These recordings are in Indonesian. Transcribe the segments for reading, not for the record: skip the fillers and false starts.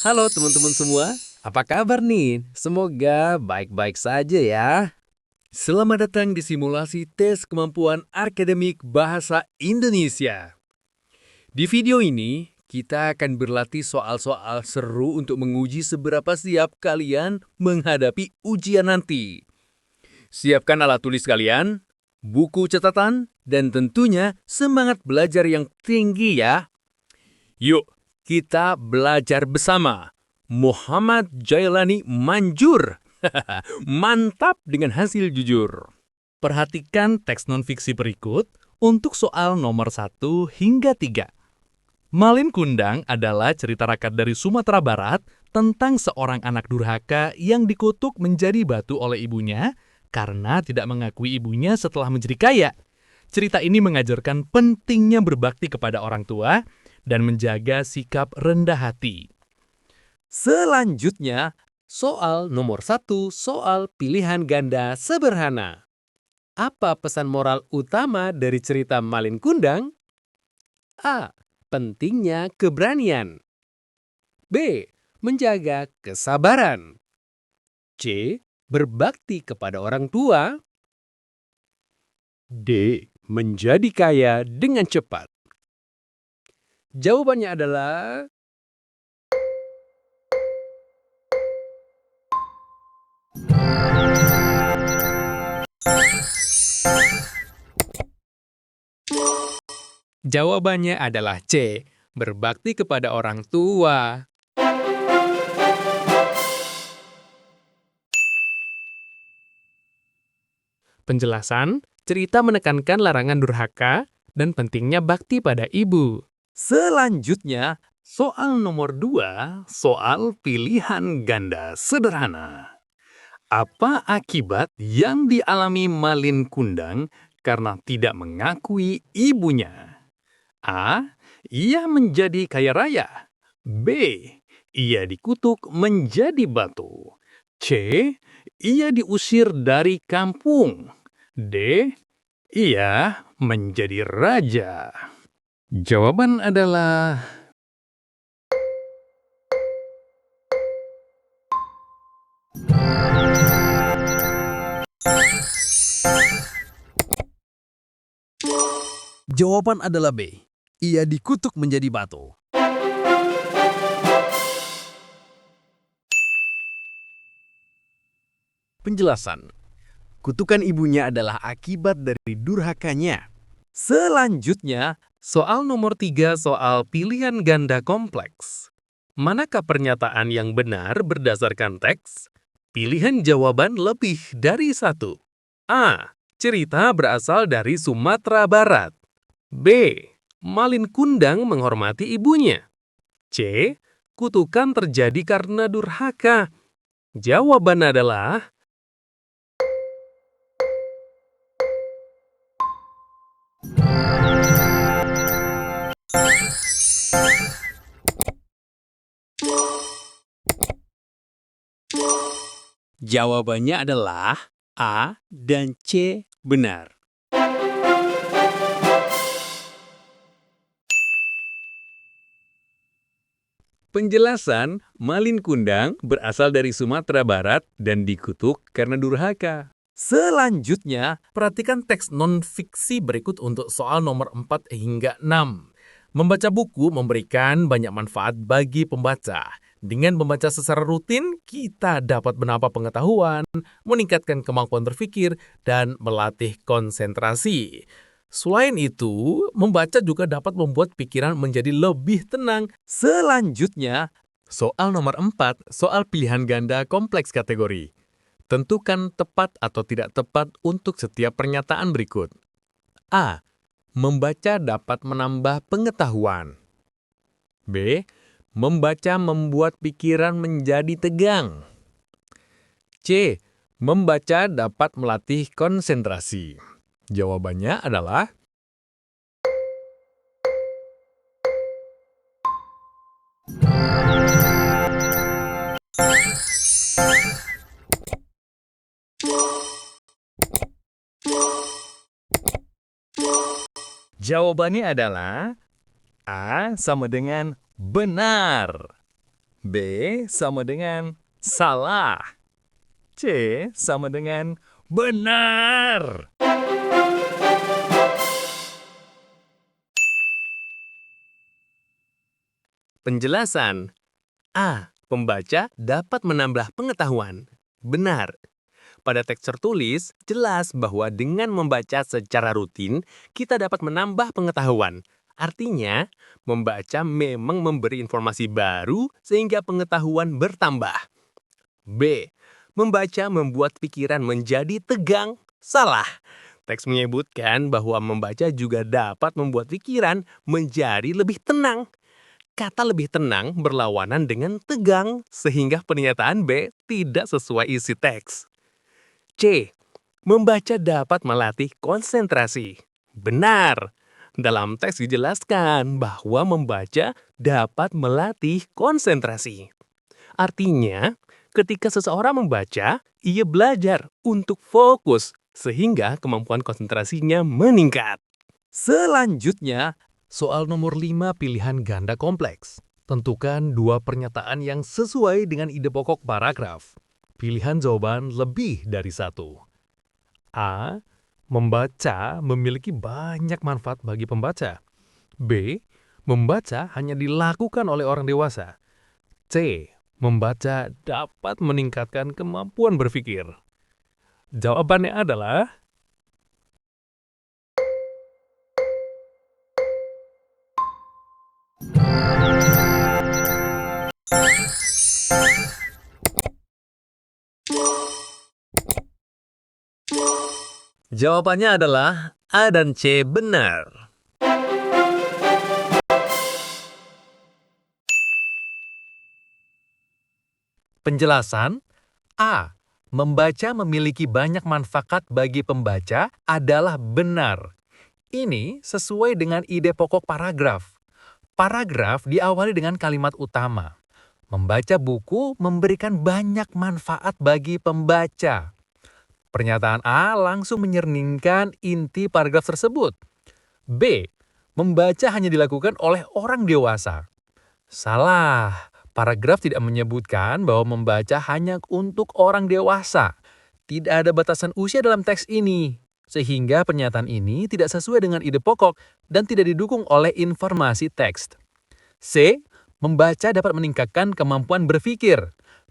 Halo teman-teman semua, apa kabar nih? Semoga baik-baik saja ya. Selamat datang di simulasi tes kemampuan akademik bahasa Indonesia. Di video ini, kita akan berlatih soal-soal seru untuk menguji seberapa siap kalian menghadapi ujian nanti. Siapkan alat tulis kalian, buku catatan, dan tentunya semangat belajar yang tinggi ya. Yuk, kita belajar bersama. Muhammad Jailani manjur. Mantap dengan hasil jujur. Perhatikan teks non-fiksi berikut untuk soal nomor 1 hingga 3. Malin Kundang adalah cerita rakyat dari Sumatera Barat tentang seorang anak durhaka yang dikutuk menjadi batu oleh ibunya karena tidak mengakui ibunya setelah menjadi kaya. Cerita ini mengajarkan pentingnya berbakti kepada orang tua dan menjaga sikap rendah hati. Selanjutnya, soal nomor 1, soal pilihan ganda sederhana. Apa pesan moral utama dari cerita Malin Kundang? A. Pentingnya keberanian. B. Menjaga kesabaran. C. Berbakti kepada orang tua. D. Menjadi kaya dengan cepat. Jawabannya adalah C. Berbakti kepada orang tua. Penjelasan, cerita menekankan larangan durhaka dan pentingnya bakti pada ibu. Selanjutnya, soal nomor 2, soal pilihan ganda sederhana. Apa akibat yang dialami Malin Kundang karena tidak mengakui ibunya? A. Ia menjadi kaya raya. B. Ia dikutuk menjadi batu. C. Ia diusir dari kampung. D. Ia menjadi raja. Jawaban adalah B. Ia dikutuk menjadi batu. Penjelasan. Kutukan ibunya adalah akibat dari durhakanya. Selanjutnya, Soal nomor 3, soal pilihan ganda kompleks. Manakah pernyataan yang benar berdasarkan teks? Pilihan jawaban lebih dari satu. A. Cerita berasal dari Sumatera Barat. B. Malin Kundang menghormati ibunya. C. Kutukan terjadi karena durhaka. Jawaban adalah jawabannya adalah A dan C benar. Penjelasan, Malin Kundang berasal dari Sumatera Barat dan dikutuk karena durhaka. Selanjutnya, perhatikan teks non-fiksi berikut untuk soal nomor 4 hingga 6. Membaca buku memberikan banyak manfaat bagi pembaca. Dengan membaca secara rutin, kita dapat menambah pengetahuan, meningkatkan kemampuan berpikir, dan melatih konsentrasi. Selain itu, membaca juga dapat membuat pikiran menjadi lebih tenang. selanjutnya, Soal nomor 4, soal pilihan ganda kompleks kategori. Tentukan tepat atau tidak tepat untuk setiap pernyataan berikut. A. Membaca dapat menambah pengetahuan. B. Membaca membuat pikiran menjadi tegang. C. Membaca dapat melatih konsentrasi. Jawabannya adalah Jawabannya adalah A sama dengan benar. B sama dengan salah. C sama dengan benar. Penjelasan. A. Pembaca dapat menambah pengetahuan. Benar. Pada teks tertulis, jelas bahwa dengan membaca secara rutin, kita dapat menambah pengetahuan. Artinya, membaca memang memberi informasi baru sehingga pengetahuan bertambah. B. Membaca membuat pikiran menjadi tegang. Salah. Teks menyebutkan bahwa membaca juga dapat membuat pikiran menjadi lebih tenang. Kata lebih tenang berlawanan dengan tegang, sehingga pernyataan B tidak sesuai isi teks. C. Membaca dapat melatih konsentrasi. Benar. Dalam teks dijelaskan bahwa membaca dapat melatih konsentrasi. Artinya, ketika seseorang membaca, ia belajar untuk fokus, sehingga kemampuan konsentrasinya meningkat. Selanjutnya, soal nomor 5 pilihan ganda kompleks. Tentukan dua pernyataan yang sesuai dengan ide pokok paragraf. Pilihan jawaban lebih dari satu. A. Membaca memiliki banyak manfaat bagi pembaca. B. Membaca hanya dilakukan oleh orang dewasa. C. Membaca dapat meningkatkan kemampuan berpikir. Jawabannya adalah Jawabannya adalah A dan C benar. penjelasan. A. Membaca memiliki banyak manfaat bagi pembaca adalah benar. Ini sesuai dengan ide pokok paragraf. Paragraf diawali dengan kalimat utama. Membaca buku memberikan banyak manfaat bagi pembaca. Pernyataan A langsung menyerningkan inti paragraf tersebut. B. Membaca hanya dilakukan oleh orang dewasa. Salah. Paragraf tidak menyebutkan bahwa membaca hanya untuk orang dewasa. Tidak ada batasan usia dalam teks ini, sehingga pernyataan ini tidak sesuai dengan ide pokok dan tidak didukung oleh informasi teks. C. Membaca dapat meningkatkan kemampuan berpikir.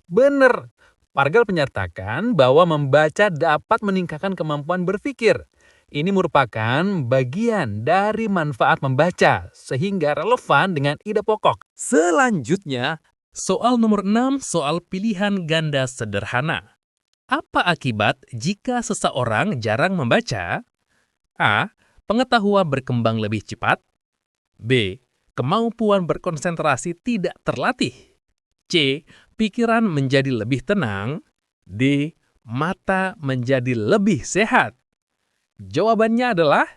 Benar. Paragraf menyatakan bahwa membaca dapat meningkatkan kemampuan berpikir. Ini merupakan bagian dari manfaat membaca, sehingga relevan dengan ide pokok. Selanjutnya, Soal nomor 6, soal pilihan ganda sederhana. Apa akibat jika seseorang jarang membaca? A. Pengetahuan berkembang lebih cepat. B. Kemampuan berkonsentrasi tidak terlatih. C. Pikiran menjadi lebih tenang. D. Mata menjadi lebih sehat. Jawabannya adalah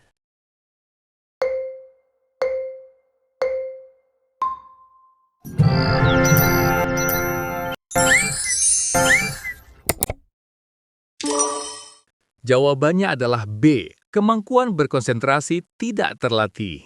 jawabannya adalah B. Kemampuan berkonsentrasi tidak terlatih.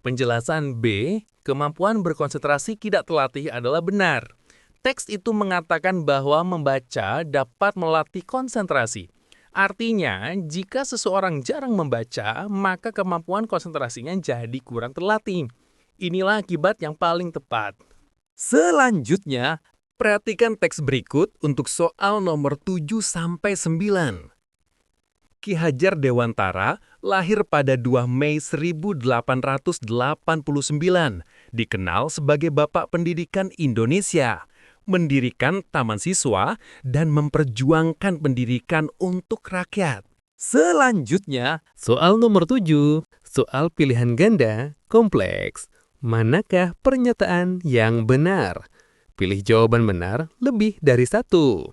penjelasan B. Kemampuan berkonsentrasi tidak terlatih adalah benar. Teks itu mengatakan bahwa membaca dapat melatih konsentrasi. Artinya, jika seseorang jarang membaca, maka kemampuan konsentrasinya jadi kurang terlatih. Inilah akibat yang paling tepat. Selanjutnya, perhatikan teks berikut untuk soal nomor 7-9. Ki Hajar Dewantara lahir pada 2 Mei 1889, dikenal sebagai Bapak Pendidikan Indonesia, mendirikan taman siswa, dan memperjuangkan pendidikan untuk rakyat. Selanjutnya, Soal nomor 7, soal pilihan ganda kompleks. Manakah pernyataan yang benar? Pilih jawaban benar lebih dari satu.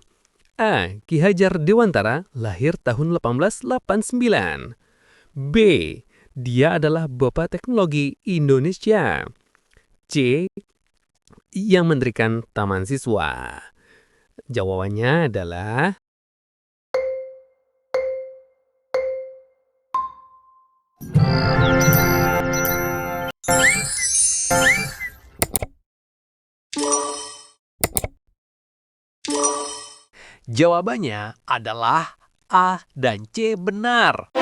A. Ki Hajar Dewantara lahir tahun 1889. B. Dia adalah Bapak Teknologi Indonesia. C. Yang mendirikan Taman Siswa. Jawabannya adalah Jawabannya adalah A dan C benar.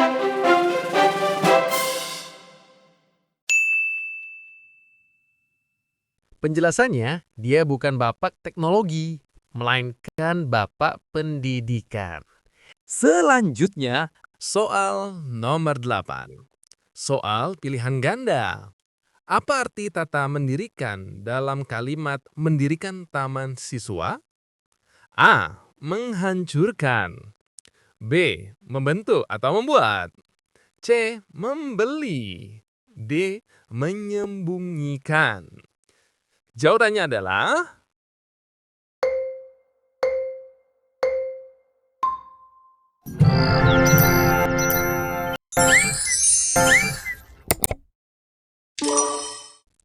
Penjelasannya, dia bukan bapak teknologi, melainkan bapak pendidikan. Selanjutnya, soal nomor 8. Soal pilihan ganda. Apa arti kata mendirikan dalam kalimat mendirikan taman siswa? A. Menghancurkan. B. Membentuk atau membuat. C. Membeli. D. Menyembunyikan. Jawabannya adalah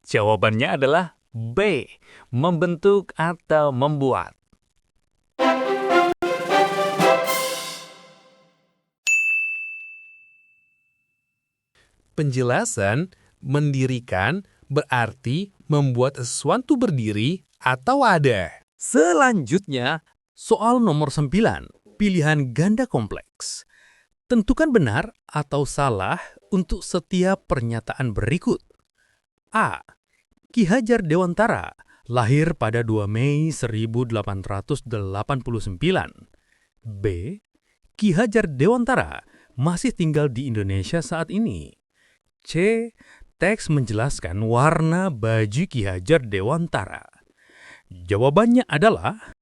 Jawabannya adalah B. Membentuk atau membuat. Penjelasan mendirikan berarti membuat sesuatu berdiri atau ada. Selanjutnya, soal nomor 9, pilihan ganda kompleks. Tentukan benar atau salah untuk setiap pernyataan berikut. A. Ki Hajar Dewantara lahir pada 2 Mei 1889. B. Ki Hajar Dewantara masih tinggal di Indonesia saat ini. C. Teks menjelaskan warna baju Ki Hajar Dewantara. Jawabannya adalah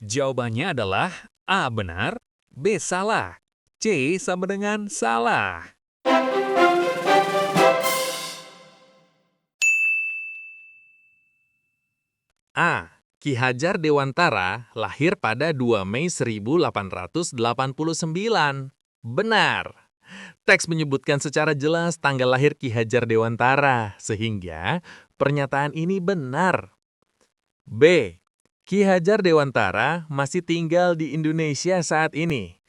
Jawabannya adalah A. Benar, B. Salah, C. Sama dengan salah. A. Ki Hajar Dewantara lahir pada 2 Mei 1889. Benar. Teks menyebutkan secara jelas tanggal lahir Ki Hajar Dewantara, sehingga pernyataan ini benar. B. Ki Hajar Dewantara masih tinggal di Indonesia saat ini.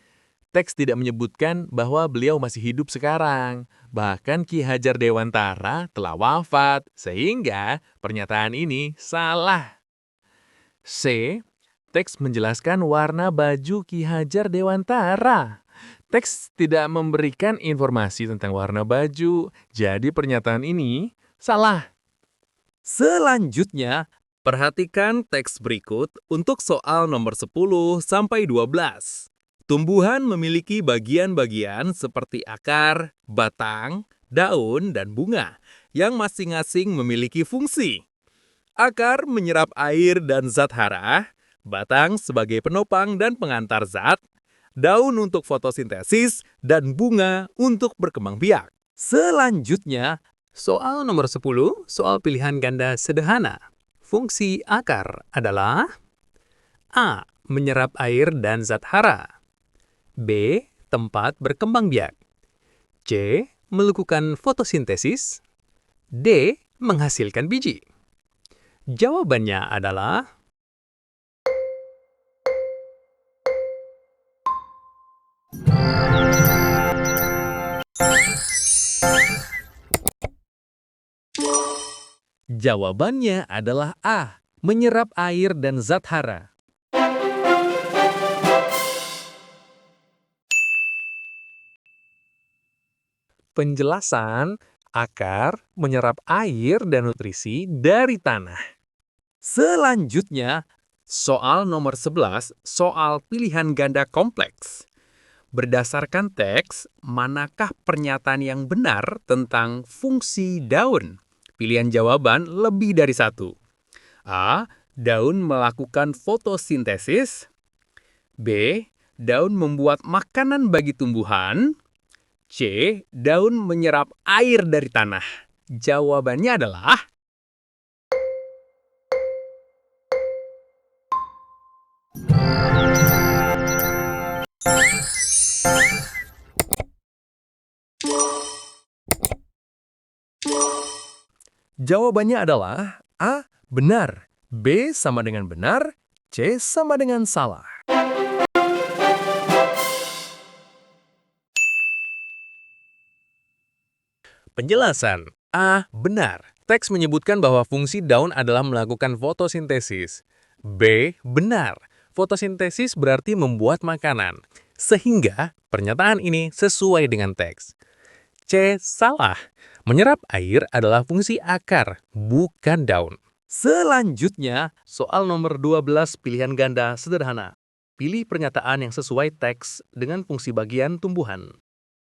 Teks tidak menyebutkan bahwa beliau masih hidup sekarang. Bahkan Ki Hajar Dewantara telah wafat, sehingga pernyataan ini salah. C. Teks menjelaskan warna baju Ki Hajar Dewantara. Teks tidak memberikan informasi tentang warna baju, jadi pernyataan ini salah. Selanjutnya, perhatikan teks berikut untuk soal nomor 10 sampai 12. Tumbuhan memiliki bagian-bagian seperti akar, batang, daun, dan bunga yang masing-masing memiliki fungsi. Akar menyerap air dan zat hara, batang sebagai penopang dan pengantar zat, daun untuk fotosintesis, dan bunga untuk berkembang biak. Selanjutnya, soal nomor 10, soal pilihan ganda sederhana. Fungsi akar adalah A. Menyerap air dan zat hara. B. Tempat berkembang biak. C. Melakukan fotosintesis. D. Menghasilkan biji. Jawabannya adalah Jawabannya adalah A. Menyerap air dan zat hara. Penjelasan, akar menyerap air dan nutrisi dari tanah. Selanjutnya, soal nomor 11, soal pilihan ganda kompleks. Berdasarkan teks, manakah pernyataan yang benar tentang fungsi daun? Pilihan jawaban lebih dari satu. A. Daun melakukan fotosintesis. B. Daun membuat makanan bagi tumbuhan. C. Daun menyerap air dari tanah. Jawabannya adalah Jawabannya adalah A. Benar, B. Sama dengan benar, C. Sama dengan salah. Penjelasan. A. Benar. Teks menyebutkan bahwa fungsi daun adalah melakukan fotosintesis. B. Benar. Fotosintesis berarti membuat makanan. Sehingga pernyataan ini sesuai dengan teks. C. Salah. Menyerap air adalah fungsi akar, bukan daun. Selanjutnya, soal nomor 12 pilihan ganda sederhana. Pilih pernyataan yang sesuai teks dengan fungsi bagian tumbuhan.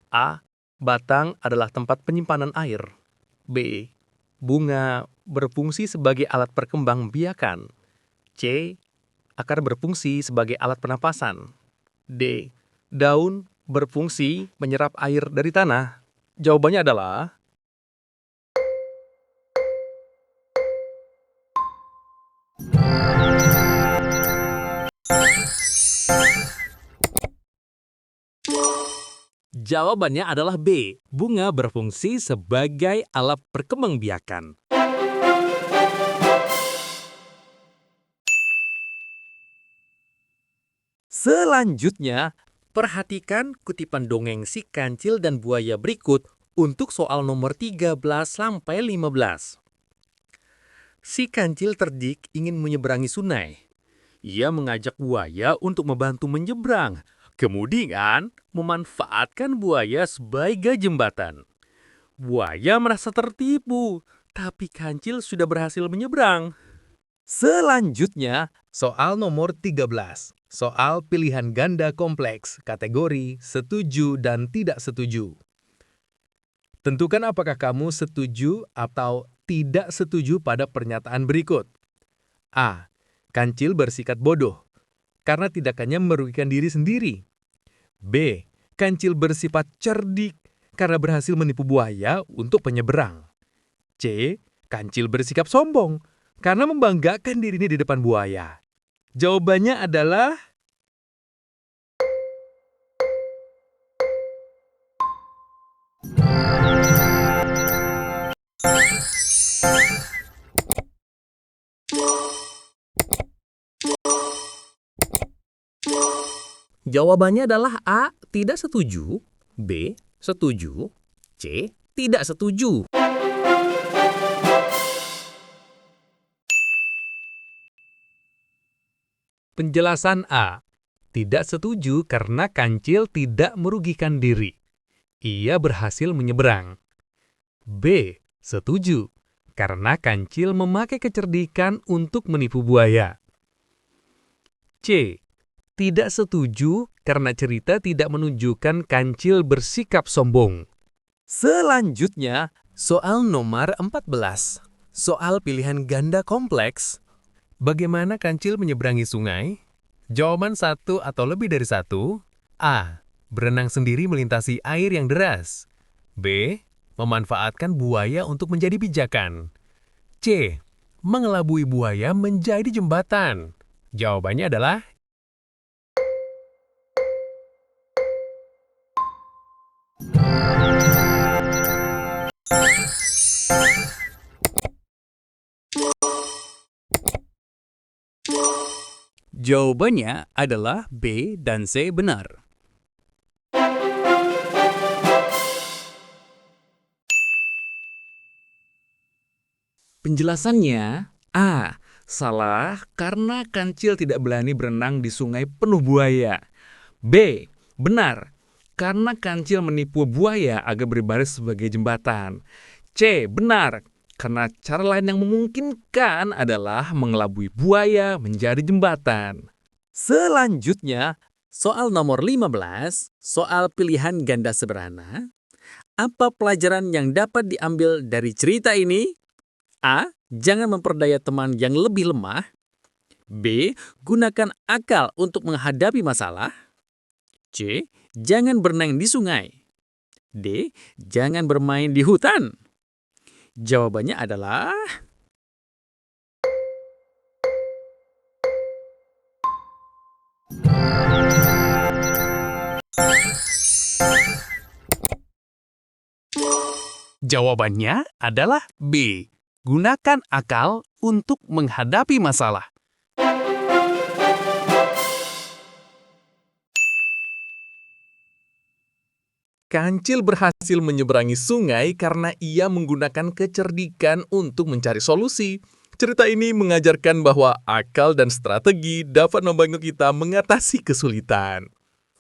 A. Batang adalah tempat penyimpanan air. B. Bunga berfungsi sebagai alat perkembangbiakan. C. Akar berfungsi sebagai alat pernapasan. D. Daun berfungsi menyerap air dari tanah. Jawabannya adalah jawabannya adalah B. Bunga berfungsi sebagai alat perkembangbiakan. Selanjutnya, perhatikan kutipan dongeng Si Kancil dan Buaya berikut untuk soal nomor 13 sampai 15. Si Kancil terdik ingin menyeberangi sungai. Ia mengajak buaya untuk membantu menyeberang, kemudian memanfaatkan buaya sebagai jembatan. Buaya merasa tertipu, tapi Kancil sudah berhasil menyeberang. Selanjutnya, soal nomor 13. Soal pilihan ganda kompleks, kategori setuju dan tidak setuju. Tentukan apakah kamu setuju atau tidak setuju pada pernyataan berikut. A. Kancil bersikap bodoh, karena tindakannya merugikan diri sendiri. B. Kancil bersifat cerdik, karena berhasil menipu buaya untuk penyeberang. C. Kancil bersikap sombong, karena membanggakan dirinya di depan buaya. Jawabannya adalah A. Tidak setuju. B. Setuju. C. Tidak setuju. Penjelasan A. Tidak setuju karena Kancil tidak merugikan diri. Ia berhasil menyeberang. B. Setuju karena Kancil memakai kecerdikan untuk menipu buaya. C. Tidak setuju karena cerita tidak menunjukkan Kancil bersikap sombong. Selanjutnya, soal nomor 14. Soal pilihan ganda kompleks. Bagaimana Kancil menyeberangi sungai? Jawaban satu atau lebih dari satu. A. Berenang sendiri melintasi air yang deras. B. Memanfaatkan buaya untuk menjadi pijakan. C. Mengelabui buaya menjadi jembatan. Jawabannya adalah Jawabannya adalah B dan C benar. Penjelasannya, A. Salah karena Kancil tidak berani berenang di sungai penuh buaya. B. Benar, karena Kancil menipu buaya agar berbaris sebagai jembatan. C. Benar, karena cara lain yang memungkinkan adalah mengelabui buaya menjadi jembatan. Selanjutnya, soal nomor 15, soal pilihan ganda sederhana. Apa pelajaran yang dapat diambil dari cerita ini? A. Jangan memperdaya teman yang lebih lemah. B. Gunakan akal untuk menghadapi masalah. C. Jangan berenang di sungai. D. Jangan bermain di hutan. Jawabannya adalah B. Gunakan akal untuk menghadapi masalah. Kancil berhasil menyeberangi sungai karena ia menggunakan kecerdikan untuk mencari solusi. Cerita ini mengajarkan bahwa akal dan strategi dapat membantu kita mengatasi kesulitan.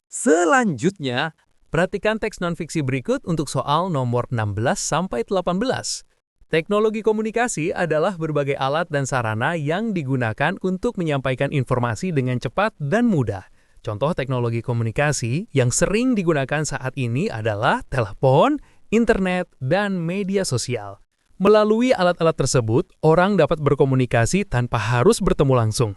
Selanjutnya, perhatikan teks non-fiksi berikut untuk soal nomor 16-18. Teknologi komunikasi adalah berbagai alat dan sarana yang digunakan untuk menyampaikan informasi dengan cepat dan mudah. Contoh teknologi komunikasi yang sering digunakan saat ini adalah telepon, internet, dan media sosial. Melalui alat-alat tersebut, orang dapat berkomunikasi tanpa harus bertemu langsung.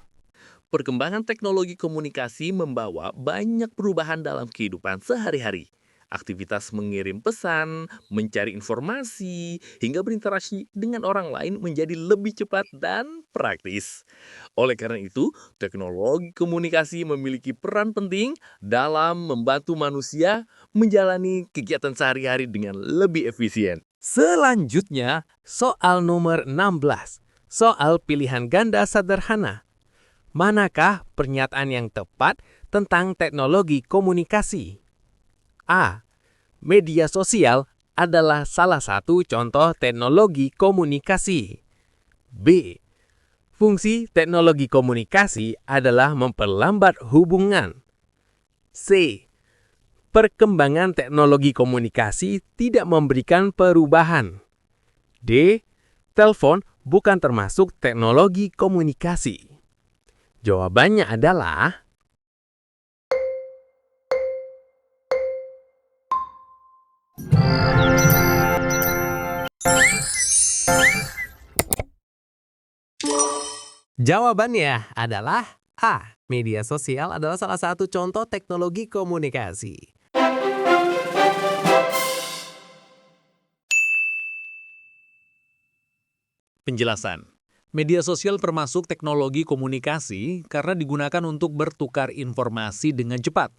Perkembangan teknologi komunikasi membawa banyak perubahan dalam kehidupan sehari-hari. Aktivitas mengirim pesan, mencari informasi, hingga berinteraksi dengan orang lain menjadi lebih cepat dan praktis. Oleh karena itu, teknologi komunikasi memiliki peran penting dalam membantu manusia menjalani kegiatan sehari-hari dengan lebih efisien. Selanjutnya, soal nomor 16. Soal pilihan ganda sederhana. Manakah pernyataan yang tepat tentang teknologi komunikasi? A. Media sosial adalah salah satu contoh teknologi komunikasi. B. Fungsi teknologi komunikasi adalah memperlambat hubungan. C. Perkembangan teknologi komunikasi tidak memberikan perubahan. D. Telepon bukan termasuk teknologi komunikasi. Jawabannya adalah jawabannya adalah A. Media sosial adalah salah satu contoh teknologi komunikasi. Penjelasan. Media sosial termasuk teknologi komunikasi karena digunakan untuk bertukar informasi dengan cepat.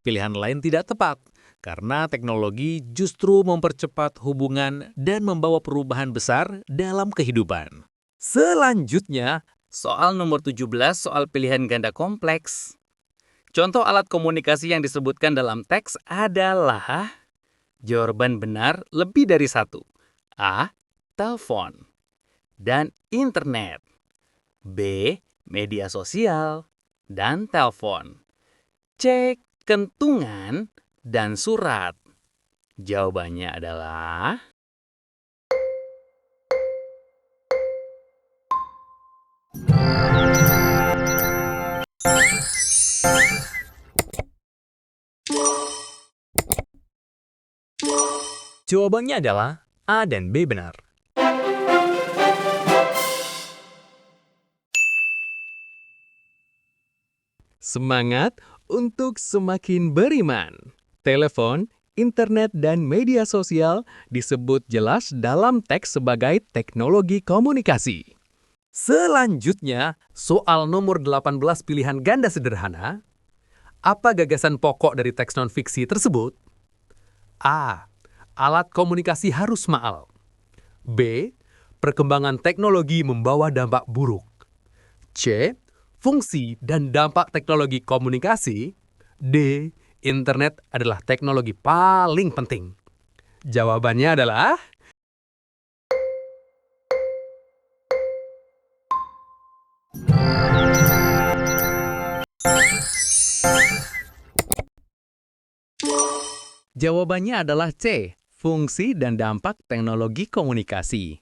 Pilihan lain tidak tepat, karena teknologi justru mempercepat hubungan dan membawa perubahan besar dalam kehidupan. Selanjutnya, Soal nomor 17, soal pilihan ganda kompleks. Contoh alat komunikasi yang disebutkan dalam teks adalah jawaban benar lebih dari satu. A. Telepon dan internet. B. Media sosial dan telepon. C. Kentungan dan surat. Jawabannya adalah jawabannya adalah A dan B benar. Semangat untuk semakin beriman. Telepon, internet, dan media sosial disebut jelas dalam teks sebagai teknologi komunikasi. Selanjutnya, soal nomor 18 pilihan ganda sederhana. Apa gagasan pokok dari teks non-fiksi tersebut? A. Alat komunikasi harus mahal. B. Perkembangan teknologi membawa dampak buruk. C. Fungsi dan dampak teknologi komunikasi. D. Internet adalah teknologi paling penting. Jawabannya adalah jawabannya adalah C. Fungsi dan dampak teknologi komunikasi.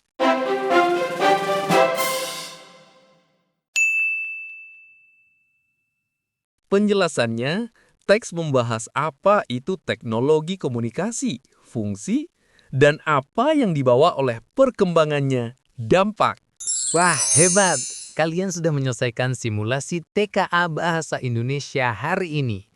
Penjelasannya, teks membahas apa itu teknologi komunikasi, fungsi, dan apa yang dibawa oleh perkembangannya, dampak. Wah, hebat! Kalian sudah menyelesaikan simulasi TKA Bahasa Indonesia hari ini.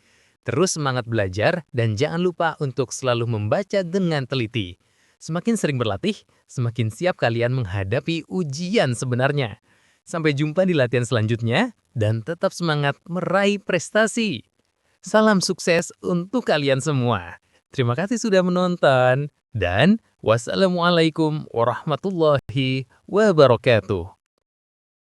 Terus semangat belajar dan jangan lupa untuk selalu membaca dengan teliti. Semakin sering berlatih, semakin siap kalian menghadapi ujian sebenarnya. Sampai jumpa di latihan selanjutnya dan tetap semangat meraih prestasi. Salam sukses untuk kalian semua. Terima kasih sudah menonton dan wassalamualaikum warahmatullahi wabarakatuh.